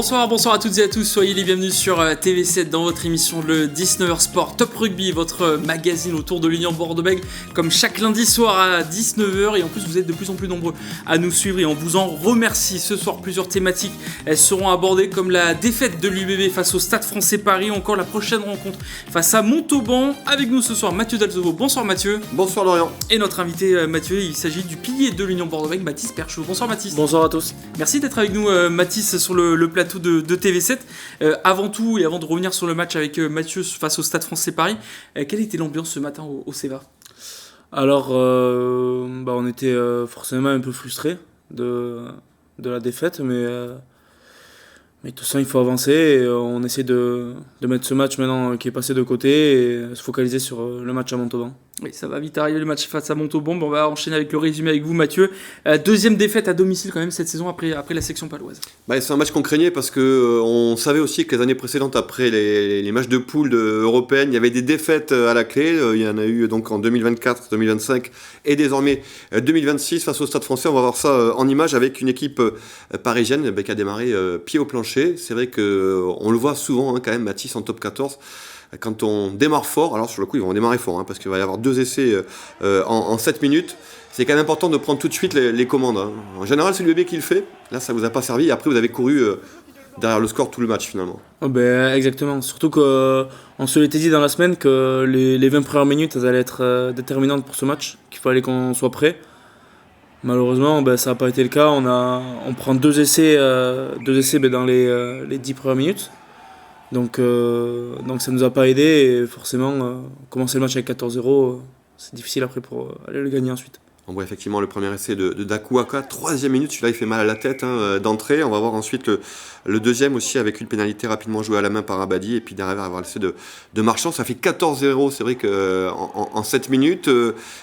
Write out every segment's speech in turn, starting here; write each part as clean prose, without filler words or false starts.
Bonsoir à toutes et à tous, soyez les bienvenus sur TV7 dans votre émission le 19h Sport Top Rugby, votre magazine autour de l'Union Bordeaux-Bègles, comme chaque lundi soir à 19h, et en plus vous êtes de plus en plus nombreux à nous suivre et on vous en remercie. Ce soir plusieurs thématiques, elles seront abordées comme la défaite de l'UBB face au Stade Français Paris, ou encore la prochaine rencontre face à Montauban. Avec nous ce soir Mathieu Dalzovo. Bonsoir Mathieu. Bonsoir Lorient. Et notre invité Mathieu, il s'agit du pilier de l'Union Bordeaux-Bègles, Mathis Perchaud. Bonsoir Mathis. Bonsoir à tous. Merci d'être avec nous Mathis sur le plateau de TV7. Avant tout et avant de revenir sur le match avec Mathieu face au Stade Français Paris, quelle était l'ambiance ce matin au CEVA ? Alors, on était forcément un peu frustrés de la défaite, mais de toute façon il faut avancer et on essaie de mettre ce match maintenant qui est passé de côté et se focaliser sur le match à Montauban. Oui, ça va vite arriver le match face à Montauban. On va enchaîner avec le résumé avec vous Mathieu. Deuxième défaite à domicile quand même cette saison après la section paloise. C'est un match qu'on craignait parce qu'on savait aussi que les années précédentes, après les matchs de poule européennes, il y avait des défaites à la clé. Il y en a eu donc en 2024, 2025 et désormais 2026 face au Stade Français. On va voir ça en image avec une équipe parisienne qui a démarré pied au plancher. C'est vrai qu'on le voit souvent quand même, Mathis en top 14. Quand on démarre fort, alors sur le coup ils vont démarrer fort parce qu'il va y avoir 2 essais en 7 minutes, c'est quand même important de prendre tout de suite les commandes. En général c'est l'UBB qui le fait, là ça vous a pas servi et après vous avez couru derrière le score tout le match finalement. Exactement, surtout qu'on se l'était dit dans la semaine que les 20 premières minutes elles allaient être déterminantes pour ce match, qu'il fallait qu'on soit prêt. Malheureusement ça n'a pas été le cas, on prend 2 essais dans les 10 premières minutes. Donc ça nous a pas aidé et forcément commencer le match avec 14-0 c'est difficile après pour aller le gagner ensuite. On voit effectivement le premier essai de Dakuaka, 3e minute, celui-là il fait mal à la tête d'entrée. On va voir ensuite le deuxième aussi avec une pénalité rapidement jouée à la main par Abadi et puis derrière avoir l'essai de Marchand. Ça fait 14-0, c'est vrai qu'en 7 minutes.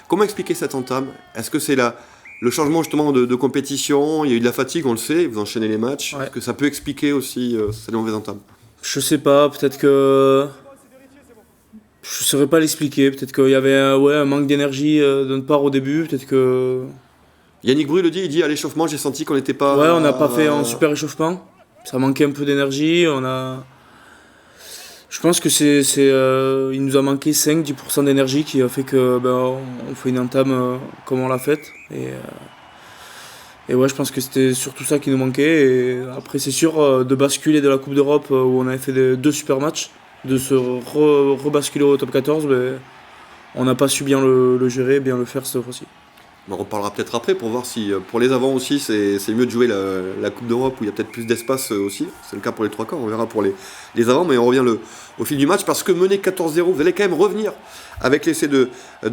Comment expliquer cette entame ? Est-ce que c'est le changement justement de compétition ? Il y a eu de la fatigue, on le sait, vous enchaînez les matchs. Ouais. Est-ce que ça peut expliquer aussi cette mauvaise entame ? Je sais pas, peut-être que... Je saurais pas l'expliquer, peut-être qu'il y avait un manque d'énergie de notre part au début, peut-être que... Yannick Bru le dit, il dit à l'échauffement j'ai senti qu'on n'était pas... Ouais, on n'a pas fait un super échauffement, ça manquait un peu d'énergie, Je pense que il nous a manqué 5-10% d'énergie qui a fait que on fait une entame comme on l'a faite. Et ouais, je pense que c'était surtout ça qui nous manquait. Et après, c'est sûr, de basculer de la Coupe d'Europe où on avait fait 2 super matchs, de se rebasculer au top 14, on n'a pas su bien le gérer, bien le faire cette fois-ci. On reparlera peut-être après pour voir si pour les avants aussi c'est mieux de jouer la Coupe d'Europe où il y a peut-être plus d'espace aussi. C'est le cas pour les 3 quarts, on verra pour les avants, mais on revient au fil du match parce que mener 14-0, vous allez quand même revenir avec l'essai de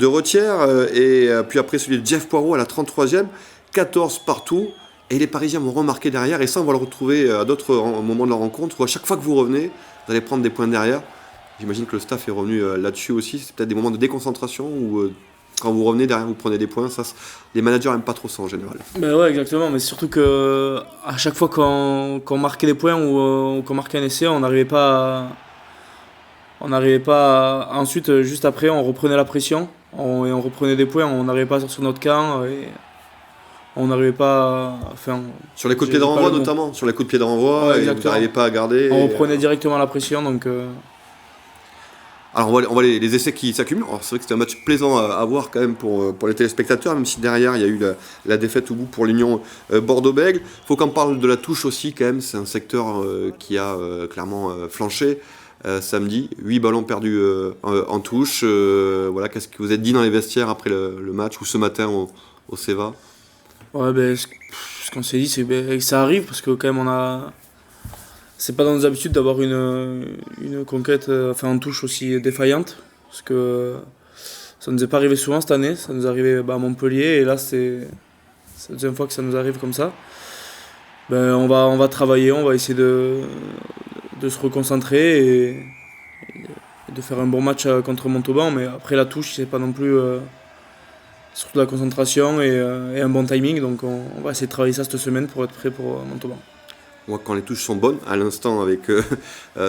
Retière et puis après celui de Jeff Poirot à la 33e. 14 partout, et les Parisiens vont remarquer derrière, et ça on va le retrouver à d'autres moments de la rencontre, où à chaque fois que vous revenez, vous allez prendre des points derrière. J'imagine que le staff est revenu là-dessus aussi, c'est peut-être des moments de déconcentration, où quand vous revenez derrière, vous prenez des points, ça, les managers n'aiment pas trop ça en général. Ouais, exactement, mais surtout qu'à chaque fois qu'on marquait des points ou qu'on marquait un essai, on n'arrivait pas ensuite, juste après, on reprenait la pression, et on reprenait des points, on n'arrivait pas à sortir notre camp, et on n'arrivait pas à faire... Sur les coups de pied de renvoi notamment, sur les coups de pied de renvoi, ouais, vous n'arrivez pas à garder. On reprenait directement la pression, donc... Alors on voit les essais qui s'accumulent. Alors c'est vrai que c'était un match plaisant à voir quand même pour les téléspectateurs, même si derrière il y a eu la défaite au bout pour l'Union Bordeaux-Bègles. Il faut qu'on parle de la touche aussi quand même, c'est un secteur qui a clairement flanché. Samedi, 8 ballons perdus en touche. Voilà, qu'est-ce que vous êtes dit dans les vestiaires après le match ou ce matin au CEVA ? Ouais, ce qu'on s'est dit, c'est que ça arrive parce que quand même c'est pas dans nos habitudes d'avoir une conquête en touche aussi défaillante, parce que ça nous est pas arrivé souvent cette année, ça nous est arrivé à Montpellier et là c'est la deuxième fois que ça nous arrive comme ça. On va travailler, on va essayer de se reconcentrer et de faire un bon match contre Montauban, mais après la touche c'est pas non plus surtout la concentration et un bon timing, donc on va essayer de travailler ça cette semaine pour être prêt pour Montauban. On voit quand les touches sont bonnes, à l'instant avec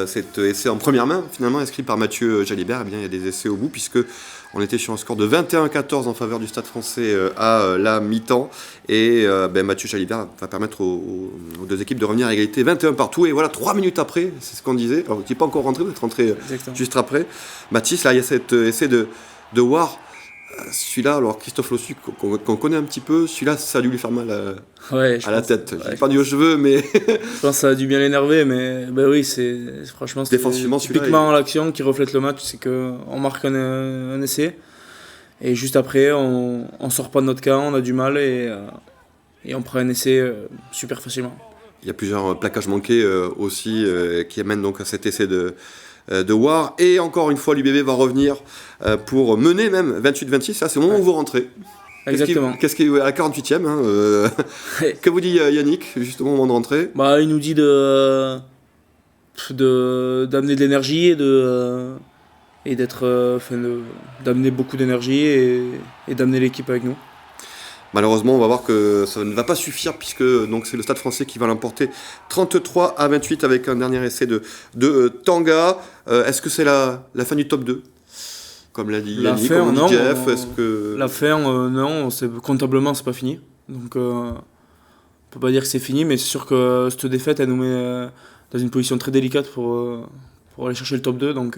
cet essai en première main, finalement inscrit par Mathieu Jalibert, eh bien, il y a des essais au bout, puisque on était sur un score de 21-14 en faveur du Stade Français à la mi-temps. Et Mathieu Jalibert va permettre aux deux équipes de revenir à égalité 21 partout. Et voilà, 3 minutes après, c'est ce qu'on disait. Alors, vous n'êtes pas encore rentré, vous êtes rentré juste après. Mathis, là, il y a cet essai de War. Celui-là, alors Christophe Lossu, qu'on connaît un petit peu, celui-là, ça a dû lui faire mal à la tête. Je n'ai pas dit aux cheveux, mais. Je pense que ça a dû bien l'énerver, mais oui, franchement, c'est typiquement l'action qui reflète le match, c'est qu'on marque un essai, et juste après, on sort pas de notre camp, on a du mal, et on prend un essai super facilement. Il y a plusieurs plaquages manqués aussi qui amènent donc à cet essai de War. Et encore une fois, l'UBB va revenir pour mener même 28-26. Là, c'est le moment où vous rentrez. Exactement. Qu'est-ce qu'il à la 48e Que vous dit Yannick, justement, au moment de rentrer? Il nous dit d'amener de l'énergie et d'amener beaucoup d'énergie et d'amener l'équipe avec nous. Malheureusement, on va voir que ça ne va pas suffire, puisque donc, c'est le Stade Français qui va l'emporter 33-28 avec un dernier essai de Tanga. Est-ce que c'est la fin du top 2 ? Comme l'a dit Yannick, comme l'a dit Jeff, est-ce que... La fin, non, comptablement, c'est pas fini. Donc, on peut pas dire que c'est fini, mais c'est sûr que cette défaite, elle nous met dans une position très délicate pour aller chercher le top 2. Donc,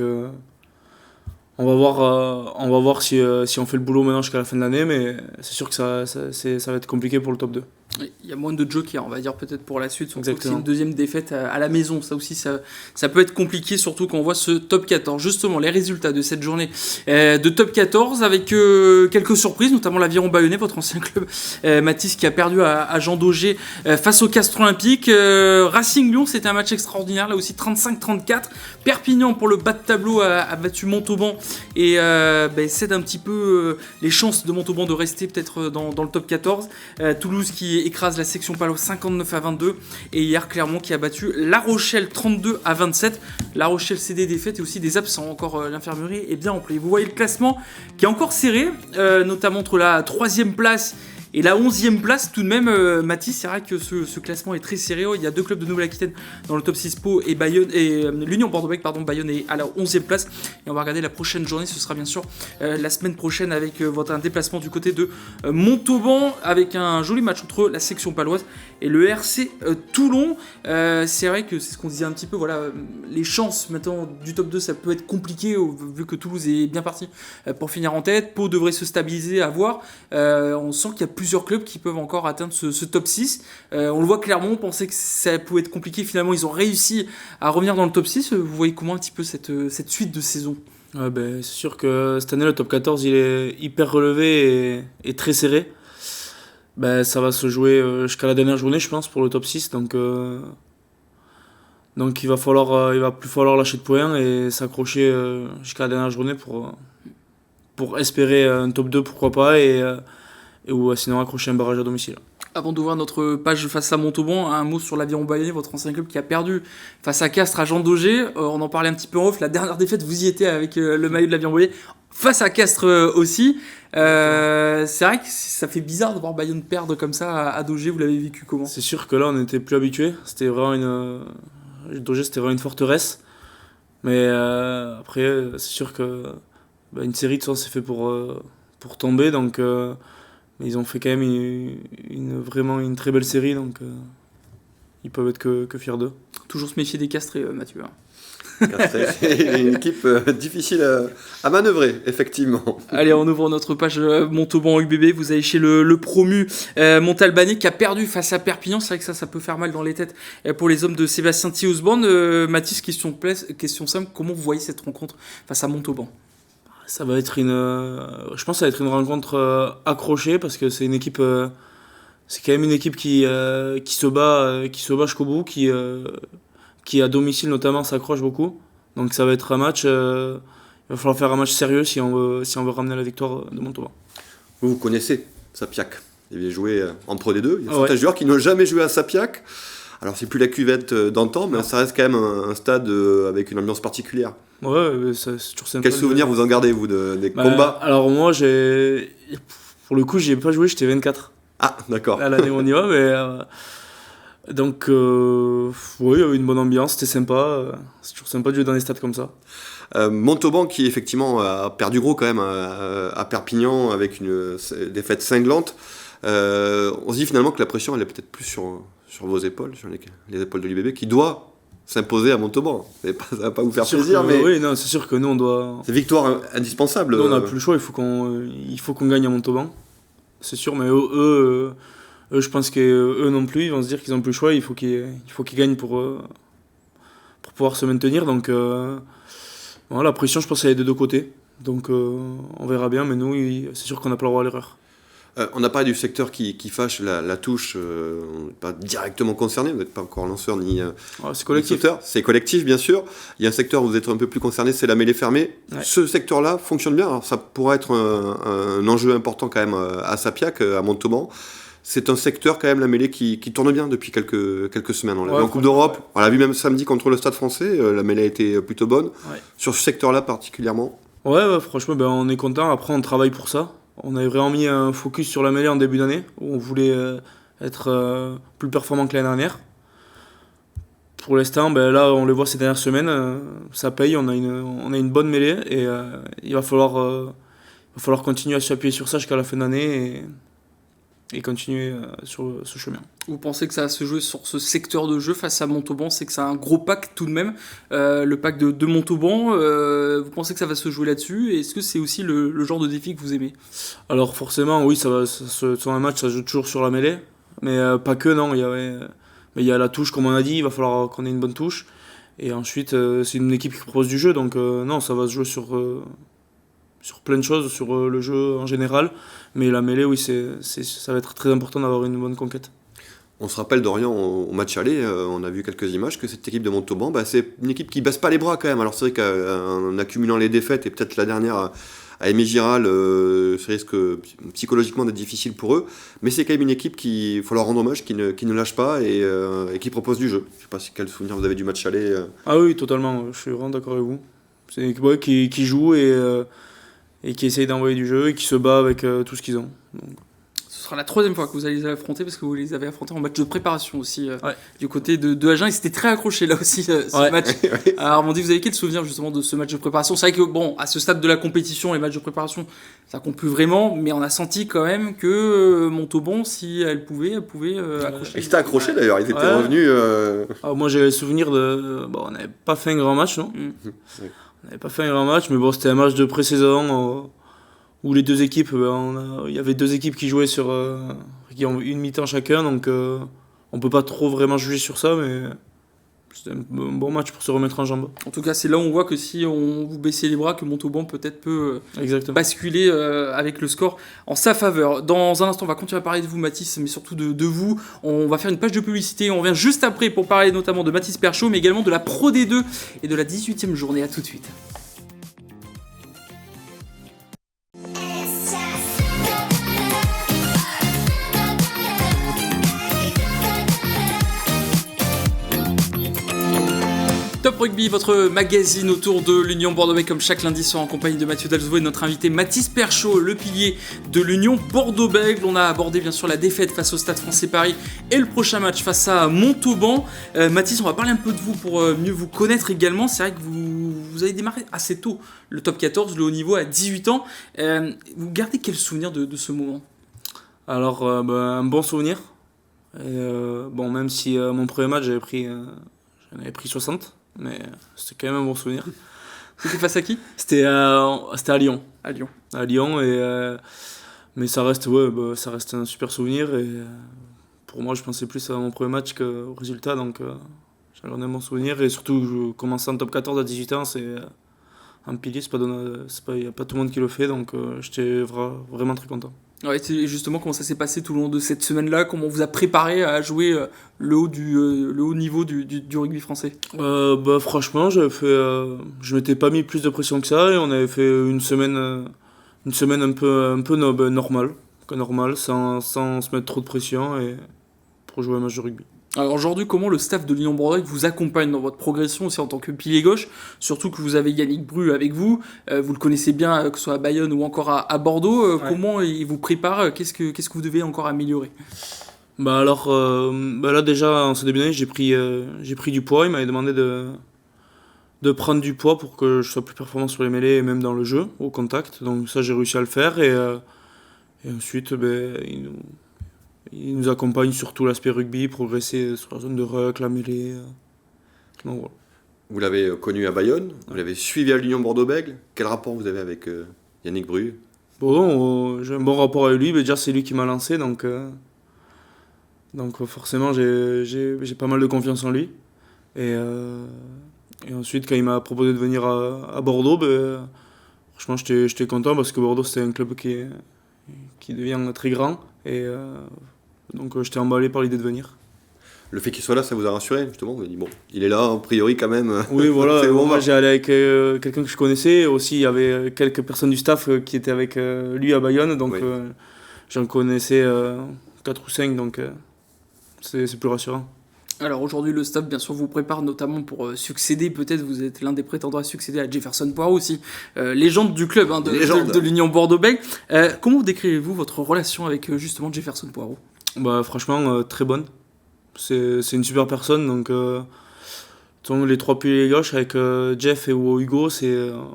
on va voir si on fait le boulot maintenant jusqu'à la fin de l'année, mais c'est sûr que ça va être compliqué pour le top 2. Il y a moins de jokers, on va dire, peut-être pour la suite. Surtout que c'est Exactement. une deuxième défaite à la maison. Ça aussi, ça peut être compliqué, surtout quand on voit ce top 14. Justement, les résultats de cette journée de top 14, avec quelques surprises, notamment l'Aviron Bayonnais, votre ancien club, Mathis, qui a perdu à Jean Daugé face au Castres Olympique. Racing Lyon, c'était un match extraordinaire, là aussi 35-34. Perpignan, pour le bas de tableau, a battu Montauban et cède un petit peu les chances de Montauban de rester peut-être dans le top 14. Toulouse qui écrase la section Palois 59-22, et hier Clermont qui a battu La Rochelle 32-27. La Rochelle, c'est des défaites et aussi des absents. Encore l'infirmerie est bien remplie. Vous voyez le classement qui est encore serré, notamment entre la 3e place et la 11e place. Tout de même, Mathis, c'est vrai que ce classement est très serré. Il y a 2 clubs de Nouvelle-Aquitaine dans le top 6, Pau et Bayonne, et l'Union Bordeaux-Bègles, Bayonne est à la 11e place. Et on va regarder la prochaine journée, ce sera bien sûr la semaine prochaine, avec un déplacement du côté de Montauban, avec un joli match entre la section paloise et le RC Toulon. C'est vrai que c'est ce qu'on disait un petit peu, voilà, les chances maintenant du top 2, ça peut être compliqué vu que Toulouse est bien parti pour finir en tête. Pau devrait se stabiliser, à voir. On sent qu'il y a plusieurs clubs qui peuvent encore atteindre ce top 6. On le voit clairement, on pensait que ça pouvait être compliqué, finalement ils ont réussi à revenir dans le top 6. Vous voyez comment un petit peu cette suite de saison? C'est sûr que cette année le top 14 il est hyper relevé et très serré. Ça va se jouer jusqu'à la dernière journée, je pense, pour le top 6. Donc il va plus falloir lâcher de points et s'accrocher jusqu'à la dernière journée pour espérer un top 2, pourquoi pas, ou sinon accrocher un barrage à domicile. Avant d'ouvrir notre page face à Montauban, un mot sur l'Aviron Bayonnais, votre ancien club qui a perdu face à Castres à Jean Daugé. On en parlait un petit peu en off, la dernière défaite, vous y étiez avec le maillot de l'Aviron Bayonnais, face à Castres aussi. C'est vrai que ça fait bizarre de voir Bayonne perdre comme ça à Daugé. Vous l'avez vécu comment? C'est sûr que là on n'était plus habitués, c'était vraiment Daugé, c'était vraiment une forteresse. Mais après c'est sûr que une série de sens c'est fait pour tomber, donc mais ils ont fait quand même vraiment une très belle série, donc ils peuvent être que fiers d'eux. Toujours se méfier des Castrés, Mathieu. C'est une équipe difficile à manœuvrer, effectivement. Allez, on ouvre notre page Montauban UBB. Vous avez chez le promu Montalbanais qui a perdu face à Perpignan. C'est vrai que ça peut faire mal dans les têtes pour les hommes de Sébastien Thiausborn. Mathis, question simple, comment vous voyez cette rencontre face à Montauban? Ça va être je pense que ça va être une rencontre accrochée, parce que c'est une équipe, c'est quand même une équipe qui se bat jusqu'au bout, qui à domicile notamment s'accroche beaucoup. Donc ça va être un match, il va falloir faire un match sérieux si on veut ramener la victoire de Montauban. Vous connaissez Sapiac, il avait joué en Pro D2, il y a certains joueurs qui n'ont jamais joué à Sapiac. Alors c'est plus la cuvette d'antan, mais ça reste quand même un stade avec une ambiance particulière. Ouais, c'est toujours sympa. Quel souvenir vous en gardez, vous, des combats? Alors moi, pour le coup, j'y ai pas joué, j'étais 24. Ah, d'accord. À l'année où on y va, mais Donc, oui, il y avait une bonne ambiance, c'était sympa. C'est toujours sympa de jouer dans des stades comme ça. Montauban qui effectivement a perdu gros quand même à Perpignan avec une défaite cinglante. On se dit finalement que la pression elle est peut-être plus sur vos épaules, sur les épaules de l'UBB qui doit s'imposer à Montauban. Ça va pas vous faire plaisir, mais oui, non, c'est sûr que nous on doit. C'est victoire indispensable. Nous, on n'a plus le choix, il faut qu'on gagne à Montauban. C'est sûr, mais eux, je pense qu'eux non plus, ils vont se dire qu'ils n'ont plus le choix, il faut qu'ils gagnent pour pouvoir se maintenir. Donc, la pression, je pense, elle est des deux côtés. Donc, on verra bien, mais nous, c'est sûr qu'on n'a pas le droit à l'erreur. On a parlé du secteur qui fâche la touche, on n'est pas directement concerné, vous n'êtes pas encore lanceur ni c'est collectif. C'est collectif, bien sûr. Il y a un secteur où vous êtes un peu plus concerné, c'est la mêlée fermée. Ouais. Ce secteur-là fonctionne bien, alors ça pourrait être un enjeu important quand même à Sapiac, à Montauban. C'est un secteur quand même, la mêlée, qui tourne bien depuis quelques semaines. On l'a vu en Coupe d'Europe, on l'a vu même samedi contre le Stade français, la mêlée a été plutôt bonne. Ouais. Sur ce secteur-là particulièrement. Ouais, franchement, on est content. Après, on travaille pour ça. On avait vraiment mis un focus sur la mêlée en début d'année, où on voulait être plus performant que l'année dernière. Pour l'instant, là, on le voit ces dernières semaines, ça paye, on a une bonne mêlée, et il va falloir continuer à s'appuyer sur ça jusqu'à la fin d'année, et continuer sur ce chemin. Vous pensez que ça va se jouer sur ce secteur de jeu face à Montauban? C'est que c'est un gros pack tout de même, le pack de Montauban. Vous pensez que ça va se jouer là-dessus? Et est-ce que c'est aussi le genre de défi que vous aimez? Alors forcément, oui, sur un match, ça joue toujours sur la mêlée. Mais pas que, non. Il y a la touche, comme on a dit, il va falloir qu'on ait une bonne touche. Et ensuite, c'est une équipe qui propose du jeu. Donc non, ça va se jouer sur plein de choses, sur le jeu en général. Mais la mêlée, oui, ça va être très important d'avoir une bonne conquête. On se rappelle d'Orient au match aller, on a vu quelques images, que cette équipe de Montauban, c'est une équipe qui baisse pas les bras quand même. Alors c'est vrai qu'en accumulant les défaites, et peut-être la dernière à Aimé Giral, ça risque psychologiquement d'être difficile pour eux. Mais c'est quand même une équipe qu'il faut leur rendre hommage, qui ne lâche pas et qui propose du jeu. Je sais pas quel souvenir vous avez du match aller. Ah oui, totalement, je suis vraiment d'accord avec vous. C'est une équipe qui joue et qui essaye d'envoyer du jeu et qui se bat avec tout ce qu'ils ont. Donc. Ce sera la troisième fois que vous allez les affronter, parce que vous les avez affrontés en match de préparation aussi, du côté de Agen. Ils s'étaient très accrochés là aussi, ce match. Alors, Armandi, vous avez quel souvenir justement de ce match de préparation? C'est vrai que, à ce stade de la compétition, les matchs de préparation, ça compte plus vraiment, mais on a senti quand même que Montauban, si elle pouvait accrocher. Ils étaient accrochés d'ailleurs, ils étaient revenus. Moi, j'ai le souvenir on n'avait pas fait un grand match, non? On n'avait pas fait un grand match, mais c'était un match de pré-saison où les deux équipes, il y avait deux équipes qui jouaient qui ont une mi-temps chacun, donc on peut pas trop vraiment juger sur ça, mais c'était un bon match pour se remettre en jambes. En tout cas, c'est là où on voit que si vous baissez les bras, que Montauban peut-être peut basculer avec le score en sa faveur. Dans un instant, on va continuer à parler de vous, Mathis, mais surtout de vous. On va faire une page de publicité. On revient juste après pour parler notamment de Mathis Perchaud, mais également de la Pro D2 et de la 18e journée. À tout de suite. Top Rugby, votre magazine autour de l'Union Bordeaux-Bègles, comme chaque lundi soir en compagnie de Mathieu Dalzouet et de notre invité Mathis Perchaud, le pilier de l'Union Bordeaux-Bègles. On a abordé bien sûr la défaite face au Stade Français Paris et le prochain match face à Montauban. Mathis, on va parler un peu de vous pour mieux vous connaître également. C'est vrai que vous avez démarré assez tôt le top 14, le haut niveau, à 18 ans. Vous gardez quel souvenir de ce moment? Alors, un bon souvenir. Même si mon premier match, j'en avais pris 60. Mais c'était quand même un bon souvenir. C'était face à qui? C'était à Lyon. À Lyon. À Lyon, mais ça reste un super souvenir. Et pour moi, je pensais plus à mon premier match qu'au résultat. Donc, j'en ai un bon souvenir. Et surtout, je commençais en top 14 à 18 ans. C'est un pilier, il n'y a pas tout le monde qui le fait. Donc, j'étais vraiment très content. Ouais, justement, comment ça s'est passé tout le long de cette semaine-là? Comment on vous a préparé à jouer le haut niveau du rugby français? Franchement, je m'étais pas mis plus de pression que ça, et on avait fait une semaine un peu normale, sans se mettre trop de pression, et pour jouer un match de rugby. Alors aujourd'hui, comment le staff de l'Union Bordeaux vous accompagne dans votre progression aussi en tant que pilier gauche, surtout que vous avez Yannick Bru avec vous, vous le connaissez bien, que ce soit à Bayonne ou encore à Bordeaux, Comment il vous prépare, qu'est-ce que vous devez encore améliorer? Bah alors, là déjà, en ce début d'année, j'ai pris du poids. Il m'avait demandé de prendre du poids pour que je sois plus performant sur les mêlées et même dans le jeu, au contact. Donc ça, j'ai réussi à le faire. Et ensuite, il nous accompagne sur tout l'aspect rugby, progresser sur la zone de ruck, la mêlée. Donc voilà. Vous l'avez connu à Bayonne, vous l'avez suivi à l'Union Bordeaux-Bègles. Quel rapport vous avez avec Yannick Bru? Bon, j'ai un bon rapport avec lui, mais déjà c'est lui qui m'a lancé, donc forcément j'ai pas mal de confiance en lui. Et ensuite quand il m'a proposé de venir à Bordeaux, franchement j'étais content parce que Bordeaux c'est un club qui devient très grand, donc j'étais emballé par l'idée de venir. Le fait qu'il soit là, ça vous a rassuré, justement? Vous avez dit, bon, il est là, a priori, quand même. Oui, voilà. C'est bon, Moi, j'ai allé avec quelqu'un que je connaissais. Aussi, il y avait quelques personnes du staff qui étaient avec lui à Bayonne. Donc, Oui. j'en connaissais 4 ou 5. Donc, c'est plus rassurant. Alors aujourd'hui, le staff, bien sûr, vous prépare notamment pour succéder. Peut-être vous êtes l'un des prétendants à succéder à Jefferson Poirot aussi, légende du club, hein, de l'Union Bordeaux-Bègles. Comment décrivez-vous votre relation avec justement Jefferson Poirot? Bah, franchement, très bonne. C'est une super personne. Donc, les 3 piliers gauche avec Jeff et Hugo,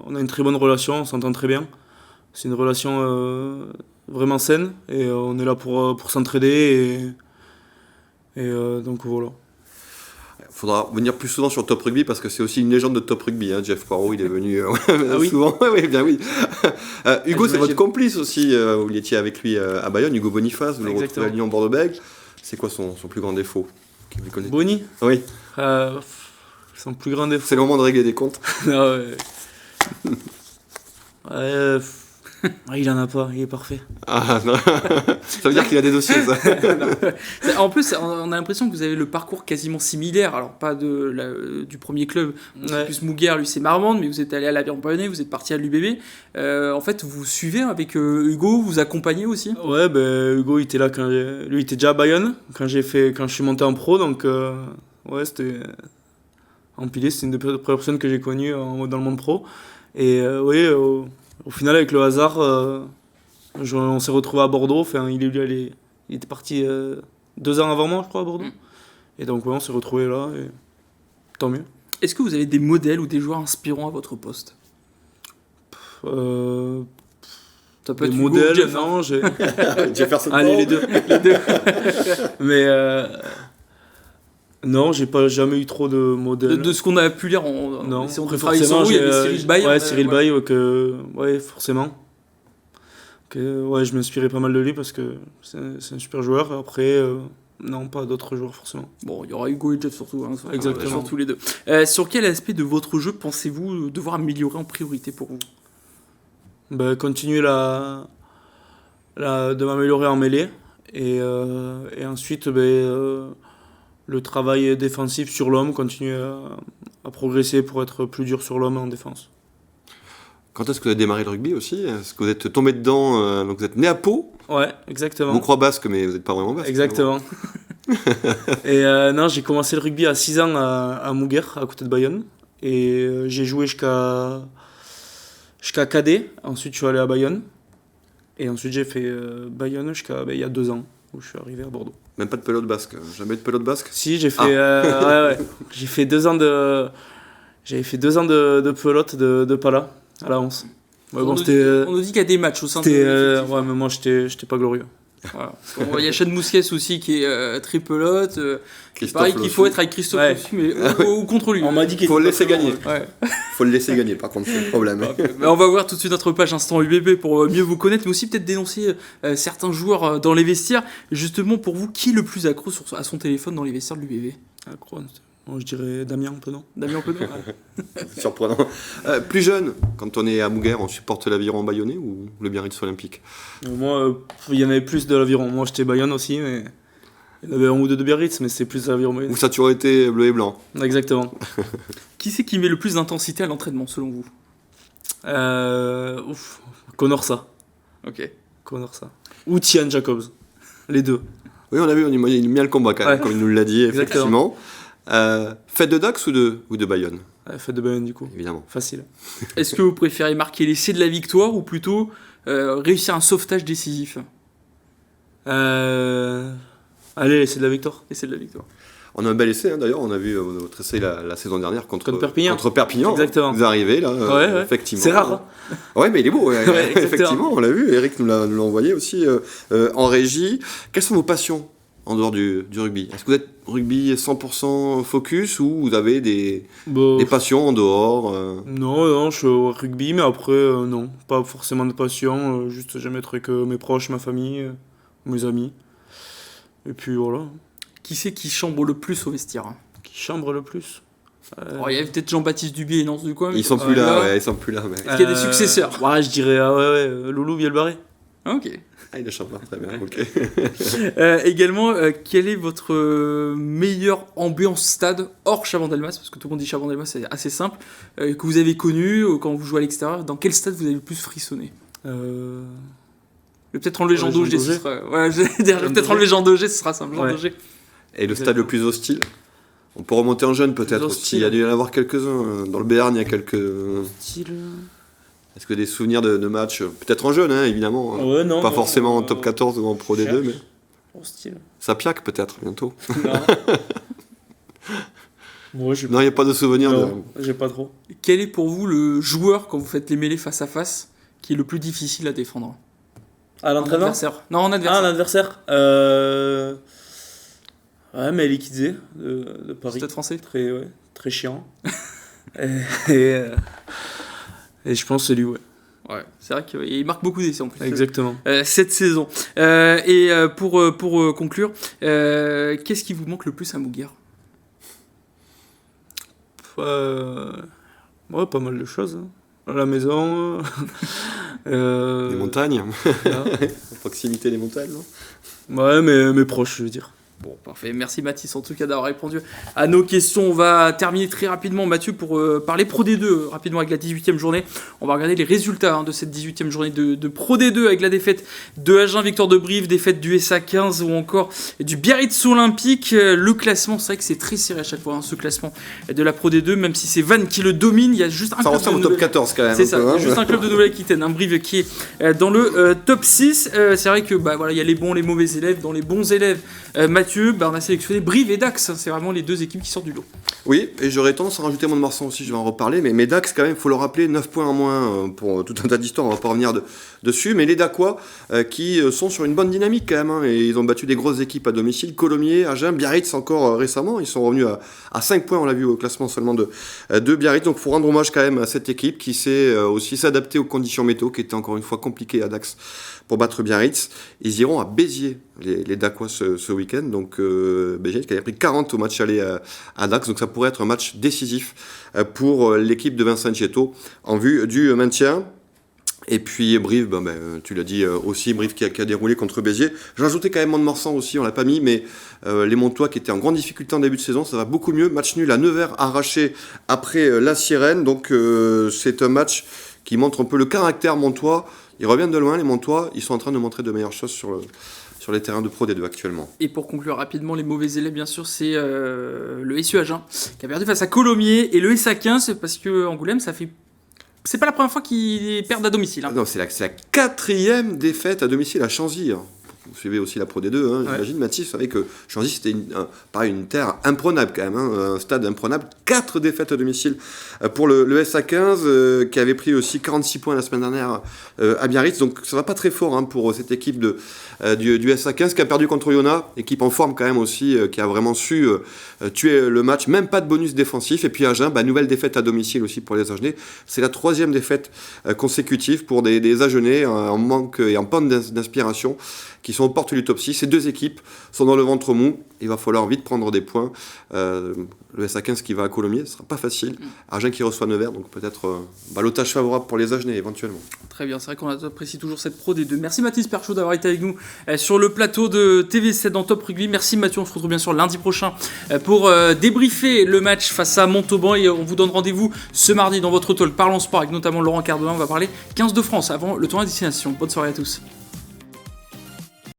on a une très bonne relation, on s'entend très bien. C'est une relation vraiment saine et on est là pour s'entraider. Donc voilà. Il faudra venir plus souvent sur Top Rugby parce que c'est aussi une légende de Top Rugby. Hein. Jeff Poirot, il est venu oui souvent. Oui, bien oui. Hugo, c'est j'imagine. votre complice aussi. Vous l'étiez avec lui à Bayonne, Hugo Boniface. Vous le retrouvez Exactement. à Lyon Bordeaux-Bègles. C'est quoi son plus grand défaut? Vous connaissez? Bonnie, Oui, son plus grand défaut. c'est le moment de régler des comptes. Ah ouais. Ouais, il en a pas, il est parfait. Ah, non. Ça veut dire qu'il a des dossiers, ça. En plus, on a l'impression que vous avez le parcours quasiment similaire. Alors, pas du premier club, c'est Ouais. plus Mouguer, lui c'est Marmande, mais vous êtes allé à l'Aviron Bayonnais, vous êtes parti à l'UBB. En fait, vous suivez avec Hugo, vous accompagnez aussi? Ouais, Hugo il était là lui il était déjà à Bayonne quand je suis monté en pro, donc ouais, c'était empilé, c'est une des premières personnes que j'ai connues dans le monde pro. Et oui, au final avec le hasard, on s'est retrouvé à Bordeaux. Enfin, il était parti 2 ans avant moi, je crois, à Bordeaux. Et donc ouais, on s'est retrouvé là, et tant mieux. Est-ce que vous avez des modèles ou des joueurs inspirants à votre poste? Ça peut Des être Hugo ou modèles, Jeff, hein. non, j'ai... Jefferson Allez, Poirot. les deux. Mais non, j'ai pas jamais eu trop de modèles. De ce qu'on a pu lire, Non, si on après, travaille sur forcément, vous, il y avait Cyril Bay. Ouais, Cyril Bay, ouais, forcément. Ouais, je m'inspirais pas mal de lui parce que c'est un super joueur. Après, non, pas d'autres joueurs forcément. Bon, il y aura Hugo et Jeff surtout, hein, Exactement. surtout les deux. Sur quel aspect de votre jeu pensez-vous devoir améliorer en priorité pour vous? Continuer de m'améliorer en mêlée et ensuite le travail défensif sur l'homme, continuer à progresser pour être plus dur sur l'homme en défense. Quand est-ce que vous avez démarré le rugby aussi? Est-ce que vous êtes tombé dedans? Donc vous êtes né à Pau, Ouais, exactement. on croit basque, mais vous n'êtes pas vraiment basque. Exactement. Et non, j'ai commencé le rugby à 6 ans à Mouguer, à côté de Bayonne. Et j'ai joué jusqu'à cadet. Ensuite, je suis allé à Bayonne. Et ensuite, j'ai fait Bayonne jusqu'à il y a 2 ans, où je suis arrivé à Bordeaux. Même pas de pelote basque. Jamais de pelote basque. Si, j'ai fait, ouais. J'ai fait 2 ans j'avais fait 2 ans de pelote de Pala, à la 11. Ouais, on, bon, nous c'était... dit, on nous dit qu'il y a des matchs au sein de l'effectif. ouais, mais moi, j'étais pas glorieux. Voilà. Il y a Shane Mousquet aussi qui est très pelote. Pareil qu'il faut être avec Christophe Ouais. aussi, mais ou contre lui. On m'a dit qu'il Faut le était laisser pas très gagner. bon, ouais. Faut le laisser gagner, par contre, c'est le problème. Mais on va voir tout de suite notre page Instant UBB pour mieux vous connaître, mais aussi peut-être dénoncer certains joueurs dans les vestiaires. Justement, pour vous, qui est le plus accro à son téléphone dans les vestiaires de l'UBB? Ah, quoi, moi, je dirais Damien Penon. Damien Penon. C'est surprenant. Plus jeune, quand on est à Mouguer, on supporte l'Aviron Bayonnais ou le Biarritz Olympique? Moi, il y en avait plus de l'Aviron. Moi, j'étais Bayonne aussi, mais il y en avait un ou deux de Biarritz, mais c'est plus l'Aviron. Ou ça a toujours été bleu et blanc? Exactement. Qui c'est qui met le plus d'intensité à l'entraînement, selon vous? Conorsa. Ok. Conorsa. Ou Tian Jacobs. Les deux. Oui, on a vu, il aime bien le combat quand même, Ouais. comme il nous l'a dit, Exactement. effectivement. Fête de Dax ou de Bayonne? Fête de Bayonne, du coup. Évidemment. Facile. Est-ce que vous préférez marquer l'essai de la victoire ou plutôt réussir un sauvetage décisif? Allez, c'est de la victoire. Et c'est de la victoire. On a un bel essai, hein, d'ailleurs. On a vu notre essai la saison dernière contre Perpignan. Exactement. Vous arrivez là, ouais. effectivement. C'est rare. Hein. Ouais, mais il est beau. Ouais, effectivement, on l'a vu. Eric nous l'a envoyé aussi en régie. Quelles sont vos passions en dehors du rugby? Est-ce que vous êtes rugby 100% focus ou vous avez des passions en dehors Non, je suis au rugby, mais après, non. Pas forcément de passion. Juste, j'aime être avec mes proches, ma famille, mes amis. Et puis voilà. Qui c'est qui chambre le plus au vestiaire? Qui chambre le plus Il y avait peut-être Jean-Baptiste Dubié et Nance du coin. Ils sont plus là, ils sont plus là. Mais... Est-ce qu'il y a des successeurs? Ouais, je dirais Loulou Bielbarré. Ok. Il est chambre, très bien, ok. Également, quelle est votre meilleure ambiance stade hors Chabannes-Delmas? Parce que tout le monde dit Chabannes-Delmas, c'est assez simple. Que vous avez connu quand vous jouez à l'extérieur. Dans quel stade vous avez le plus frissonné? Peut-être enlever Jean Daugé, ce sera... Ouais, peut-être enlever Jean Daugé, ce sera simple. Jean Daugé. Et le stade le plus hostile? On peut remonter en jeune peut-être aussi. Il y a dû y en avoir quelques-uns. Dans le Béarn, il y a quelques... Hostile. Est-ce que des souvenirs de matchs, peut-être en jeune, hein, évidemment. Ouais, non. Pas forcément en top 14 ou en Pro D2, mais... Hostile. Ça piaque peut-être, bientôt. Non. Ouais, non, il n'y a pas de souvenirs. Non, j'ai pas trop. Quel est pour vous le joueur, quand vous faites les mêlées face à face, qui est le plus difficile à défendre? À l'entraînement? Non, en adversaire. Ah, en adversaire Ouais, mais Likidze de Paris. Stade français. Très chiant. et je pense que c'est lui, ouais. Ouais, c'est vrai qu'il marque beaucoup d'essais en plus. Exactement. Cette saison. Pour conclure, qu'est-ce qui vous manque le plus à Mouguer? Ouais, pas mal de choses. Hein. À la maison. Les montagnes. Là. À proximité des montagnes, non? Ouais, mais mes proches, je veux dire. Bon, parfait. Merci Mathis en tout cas d'avoir répondu à nos questions. On va terminer très rapidement, Mathieu, pour parler Pro D2 rapidement avec la 18e journée. On va regarder les résultats de cette 18e journée de Pro D2 avec la défaite de Agen, victoire de Brive, défaite du SA 15 ou encore du Biarritz Olympique. Le classement, c'est vrai que c'est très serré à chaque fois, ce classement de la Pro D2, même si c'est Vannes qui le domine. Il y a juste un ça club ressemble au top 14 quand même. C'est ça, il y a juste un club de Nouvelle-Aquitaine, un Brive qui est dans le top 6. C'est vrai que il y a les bons, les mauvais élèves. Dans les bons élèves, Mathieu, on a sélectionné Brive et Dax, c'est vraiment les deux équipes qui sortent du lot. Oui, et j'aurais tendance à rajouter Mont-de-Marsan aussi, je vais en reparler, mais Dax quand même, il faut le rappeler, 9 points en moins pour tout un tas d'histoires, on va pas revenir dessus, mais les Dacois qui sont sur une bonne dynamique quand même, hein, et ils ont battu des grosses équipes à domicile, Colomiers, Agen, Biarritz encore récemment, ils sont revenus à 5 points, on l'a vu au classement seulement de Biarritz, donc il faut rendre hommage quand même à cette équipe qui sait aussi s'adapter aux conditions météo, qui étaient encore une fois compliquées à Dax pour battre Biarritz. Ils iront à Béziers, les Dacois, ce week-end. Donc Béziers qui avait pris 40 au match aller à Dax. Donc ça pourrait être un match décisif pour l'équipe de Vincent Chietto en vue du maintien. Et puis Brive, tu l'as dit aussi, Brive qui a déroulé contre Béziers. J'ai ajouté quand même Mont-de-Marsan aussi, on l'a pas mis, mais les Montois qui étaient en grande difficulté en début de saison, ça va beaucoup mieux. Match nul à Nevers arraché après la Sirène. Donc c'est un match qui montre un peu le caractère montois. Ils reviennent de loin, les Montois. Ils sont en train de montrer de meilleures choses sur les terrains de Pro D2 actuellement. Et pour conclure rapidement, les mauvais élèves, bien sûr, c'est le SU Agen qui a perdu face à Colomiers et le SA 15 parce que Angoulême, c'est pas la première fois qu'ils perdent à domicile. Hein. Non, c'est la 4e défaite à domicile à Chanzy. Hein. Vous suivez aussi la Pro D2, hein, j'imagine, Mathis, vous savez que Chanzy, c'était une terre imprenable quand même, hein, un stade imprenable. 4 défaites à domicile pour le SA 15, qui avait pris aussi 46 points la semaine dernière à Biarritz. Donc ça va pas très fort hein, pour cette équipe du SA 15 qui a perdu contre Yona, équipe en forme quand même aussi, qui a vraiment su tuer le match. Même pas de bonus défensif. Et puis Agen, nouvelle défaite à domicile aussi pour les Agenais. C'est la 3e défaite consécutive pour des Agenais en manque et en panne d'inspiration, qui sont aux portes du top 6. Ces deux équipes sont dans le ventre mou. Il va falloir vite prendre des points. Le SA 15 qui va à Colomiers, ce ne sera pas facile. Agen qui reçoit Nevers, donc peut-être ballottage favorable pour les Agenais éventuellement. Très bien, c'est vrai qu'on apprécie toujours cette Pro D2. Merci Mathis Perchaud d'avoir été avec nous sur le plateau de TV7 dans Top Rugby. Merci Mathieu, on se retrouve bien sûr lundi prochain pour débriefer le match face à Montauban. Et on vous donne rendez-vous ce mardi dans votre talk Parlons Sport avec notamment Laurent Cardona. On va parler 15 de France avant le tournoi de destination. Bonne soirée à tous.